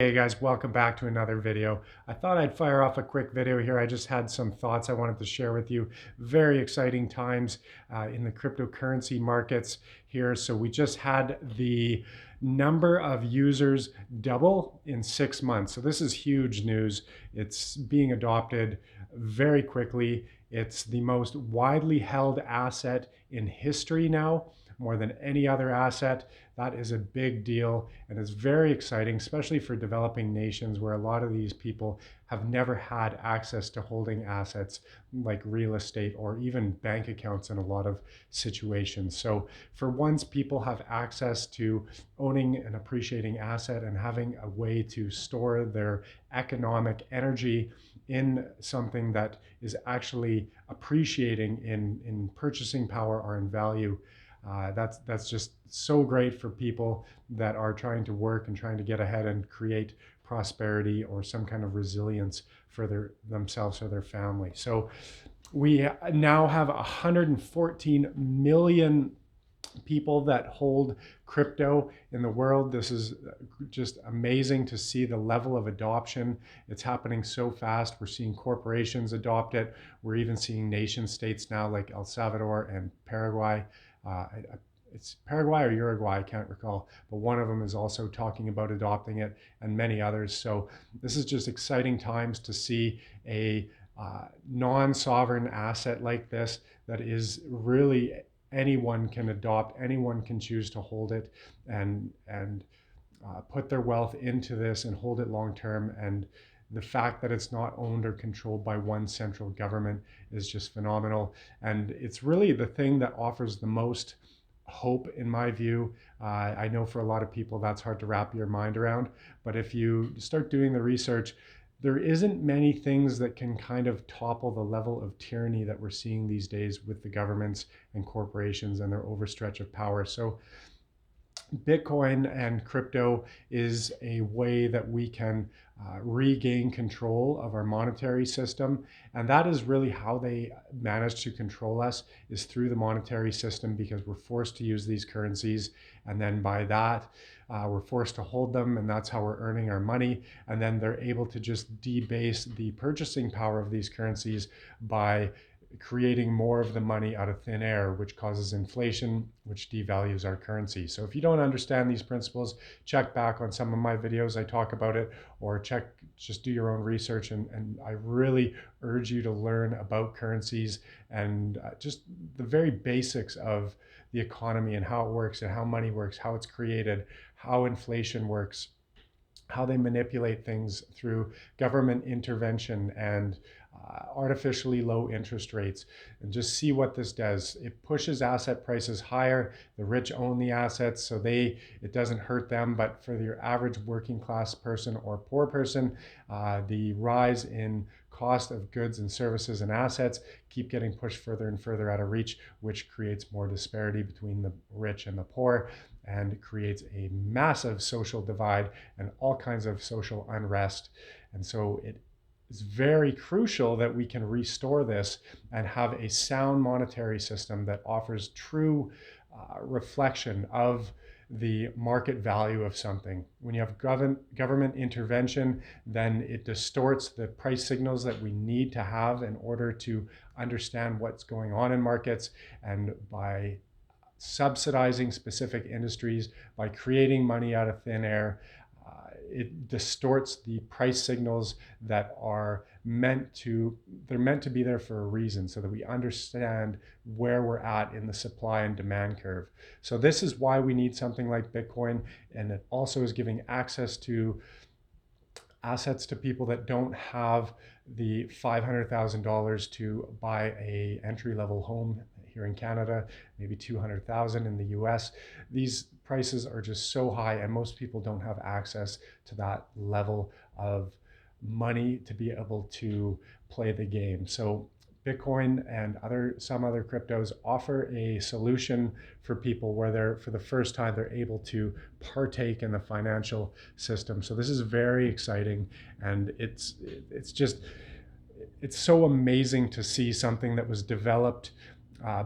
Hey guys, welcome back to another video. I thought I'd fire off a quick video here. I just had some thoughts I wanted to share with you. Very exciting times in the cryptocurrency markets here. So we just had the number of users double in 6 months. So this is huge news. It's being adopted very quickly. It's the most widely held asset in history now, more than any other asset. That is a big deal and it's very exciting, especially for developing nations where a lot of these people have never had access to holding assets like real estate or even bank accounts in a lot of situations. So for once people have access to owning an appreciating asset and having a way to store their economic energy in something that is actually appreciating in purchasing power or in value, that's just so great for people that are trying to work and trying to get ahead and create prosperity or some kind of resilience for themselves or their family. So we now have 114 million people that hold crypto in the world. This is just amazing to see the level of adoption. It's happening so fast. We're seeing corporations adopt it. We're even seeing nation states now like El Salvador and Paraguay. It's Paraguay or Uruguay, I can't recall, but one of them is also talking about adopting it, and many others. So this is just exciting times to see a non-sovereign asset like this that is really anyone can adopt, anyone can choose to hold it and put their wealth into this and hold it long term. And the fact that it's not owned or controlled by one central government is just phenomenal. And it's really the thing that offers the most hope in my view. I know for a lot of people that's hard to wrap your mind around, but if you start doing the research, there isn't many things that can kind of topple the level of tyranny that we're seeing these days with the governments and corporations and their overstretch of power. So Bitcoin and crypto is a way that we can regain control of our monetary system. And that is really how they manage to control us, is through the monetary system, because we're forced to use these currencies. And then by that, we're forced to hold them, and that's how we're earning our money. And then they're able to just debase the purchasing power of these currencies by creating more of the money out of thin air, which causes inflation, which devalues our currency. So if you don't understand these principles, check back on some of my videos. I talk about it, or just do your own research. And I really urge you to learn about currencies and just the very basics of the economy and how it works and how money works, how it's created, how inflation works, how they manipulate things through government intervention and artificially low interest rates, and just see what this does. It pushes asset prices higher. The rich own the assets, so it doesn't hurt them. But for your average working class person or poor person, the rise in cost of goods and services and assets keep getting pushed further and further out of reach, which creates more disparity between the rich and the poor, and creates a massive social divide and all kinds of social unrest. And so it is very crucial that we can restore this and have a sound monetary system that offers true reflection of the market value of something. When you have government intervention, then it distorts the price signals that we need to have in order to understand what's going on in markets. And by subsidizing specific industries, by creating money out of thin air, it distorts the price signals that are they're meant to be there for a reason, so that we understand where we're at in the supply and demand curve. So this is why we need something like Bitcoin, and it also is giving access to assets to people that don't have the $500,000 to buy a entry-level home here in Canada, maybe 200,000 in the US. These prices are just so high, and most people don't have access to that level of money to be able to play the game. So Bitcoin and some other cryptos offer a solution for people where for the first time, they're able to partake in the financial system. So this is very exciting, and it's so amazing to see something that was developed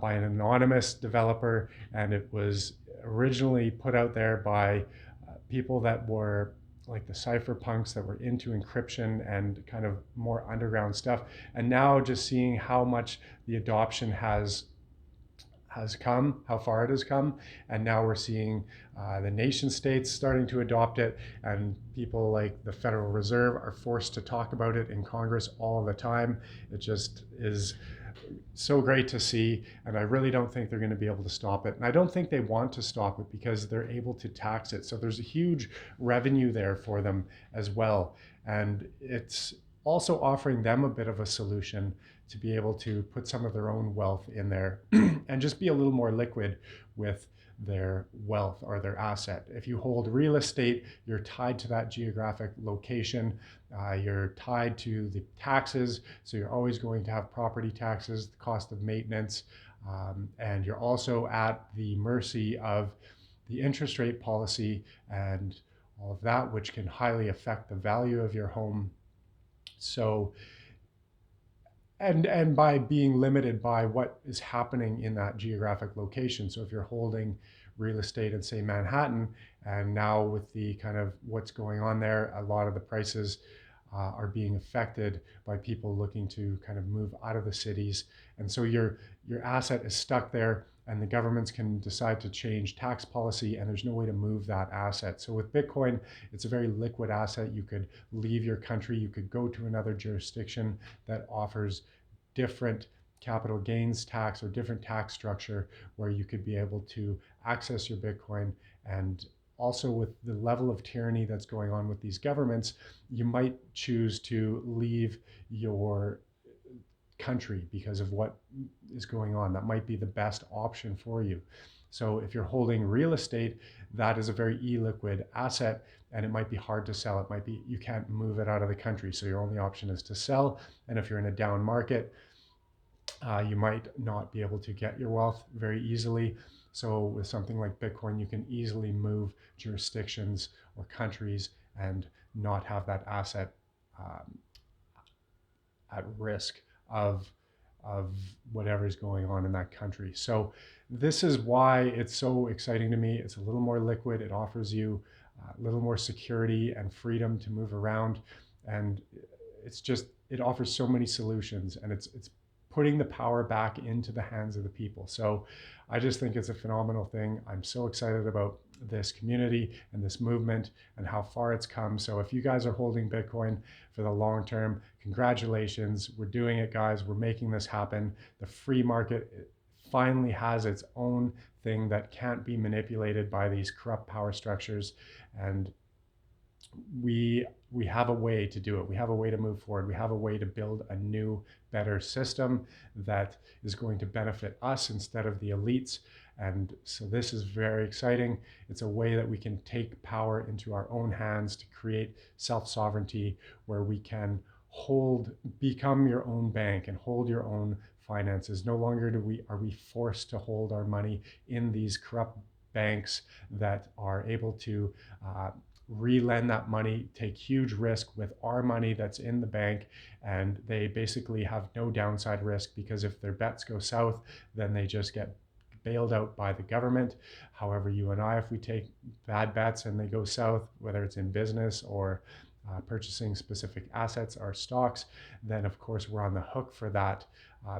by an anonymous developer, and it was originally put out there by people that were like the cypherpunks that were into encryption and kind of more underground stuff. And now just seeing how much the adoption has come, how far it has come, and now we're seeing the nation states starting to adopt it, and people like the Federal Reserve are forced to talk about it in Congress all the time. It just is so great to see, and I really don't think they're going to be able to stop it. And I don't think they want to stop it because they're able to tax it. So there's a huge revenue there for them as well. And it's also offering them a bit of a solution to be able to put some of their own wealth in there and just be a little more liquid with their wealth or their asset. If you hold real estate, you're tied to that geographic location. You're tied to the taxes, so you're always going to have property taxes, the cost of maintenance, and you're also at the mercy of the interest rate policy and all of that, which can highly affect the value of your home. So and by being limited by what is happening in that geographic location. So if you're holding real estate in, say, Manhattan, and now with the kind of what's going on there, a lot of the prices are being affected by people looking to kind of move out of the cities. And so your asset is stuck there, and the governments can decide to change tax policy, and there's no way to move that asset. So with Bitcoin, it's a very liquid asset. You could leave your country, you could go to another jurisdiction that offers different capital gains tax or different tax structure where you could be able to access your Bitcoin. And also with the level of tyranny that's going on with these governments, you might choose to leave your country because of what is going on. That might be the best option for you. So if you're holding real estate, that is a very illiquid asset, and it might be hard to sell. It might be you can't move it out of the country, so your only option is to sell. And if you're in a down market, you might not be able to get your wealth very easily. So with something like Bitcoin, you can easily move jurisdictions or countries and not have that asset um, at risk of whatever is going on in that country. So this is why it's so exciting to me. It's a little more liquid. It offers you a little more security and freedom to move around, and it offers so many solutions, and it's putting the power back into the hands of the people. So I just think it's a phenomenal thing. I'm so excited about this community and this movement and how far it's come. So if you guys are holding Bitcoin for the long term, congratulations. We're doing it, guys. We're making this happen. The free market finally has its own thing that can't be manipulated by these corrupt power structures. And we have a way to do it. We have a way to move forward. We have a way to build a new, better system that is going to benefit us instead of the elites. And so this is very exciting. It's a way that we can take power into our own hands to create self-sovereignty, where we can become your own bank and hold your own finances. No longer are we forced to hold our money in these corrupt banks that are able to re-lend that money, take huge risk with our money that's in the bank, and they basically have no downside risk, because if their bets go south, then they just get bailed out by the government. However, you and I, if we take bad bets and they go south, whether it's in business or purchasing specific assets or stocks, then of course we're on the hook for that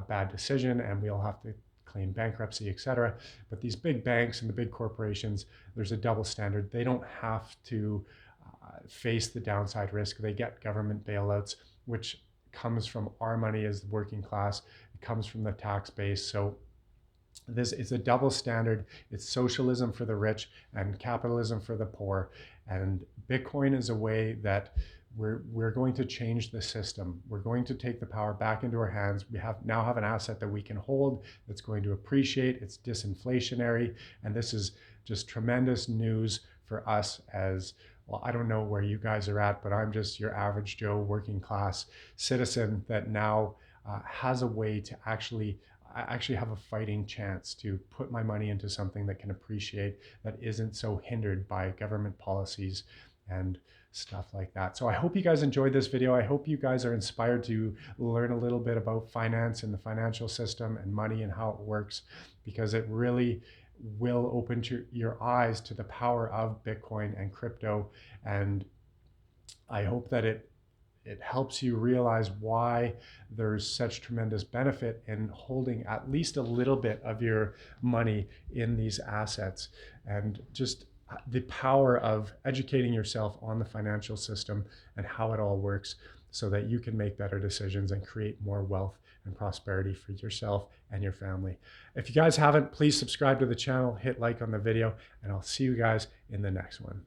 bad decision, and we'll have to claim bankruptcy, etc. But these big banks and the big corporations, there's a double standard. They don't have to face the downside risk. They get government bailouts, which comes from our money as the working class. It comes from the tax base. So this is a double standard. It's socialism for the rich and capitalism for the poor. And Bitcoin is a way that we're going to change the system. We're going to take the power back into our hands. We now have an asset that we can hold that's going to appreciate. It's disinflationary. And this is just tremendous news for us as well. I don't know where you guys are at, but I'm just your average Joe working class citizen that now has a way to actually have a fighting chance to put my money into something that can appreciate, that isn't so hindered by government policies and stuff like that. So I hope you guys enjoyed this video. I hope you guys are inspired to learn a little bit about finance and the financial system and money and how it works, because it really will open your eyes to the power of Bitcoin and crypto. And I hope that it helps you realize why there's such tremendous benefit in holding at least a little bit of your money in these assets, and just the power of educating yourself on the financial system and how it all works so that you can make better decisions and create more wealth and prosperity for yourself and your family. If you guys haven't, please subscribe to the channel, hit like on the video, and I'll see you guys in the next one.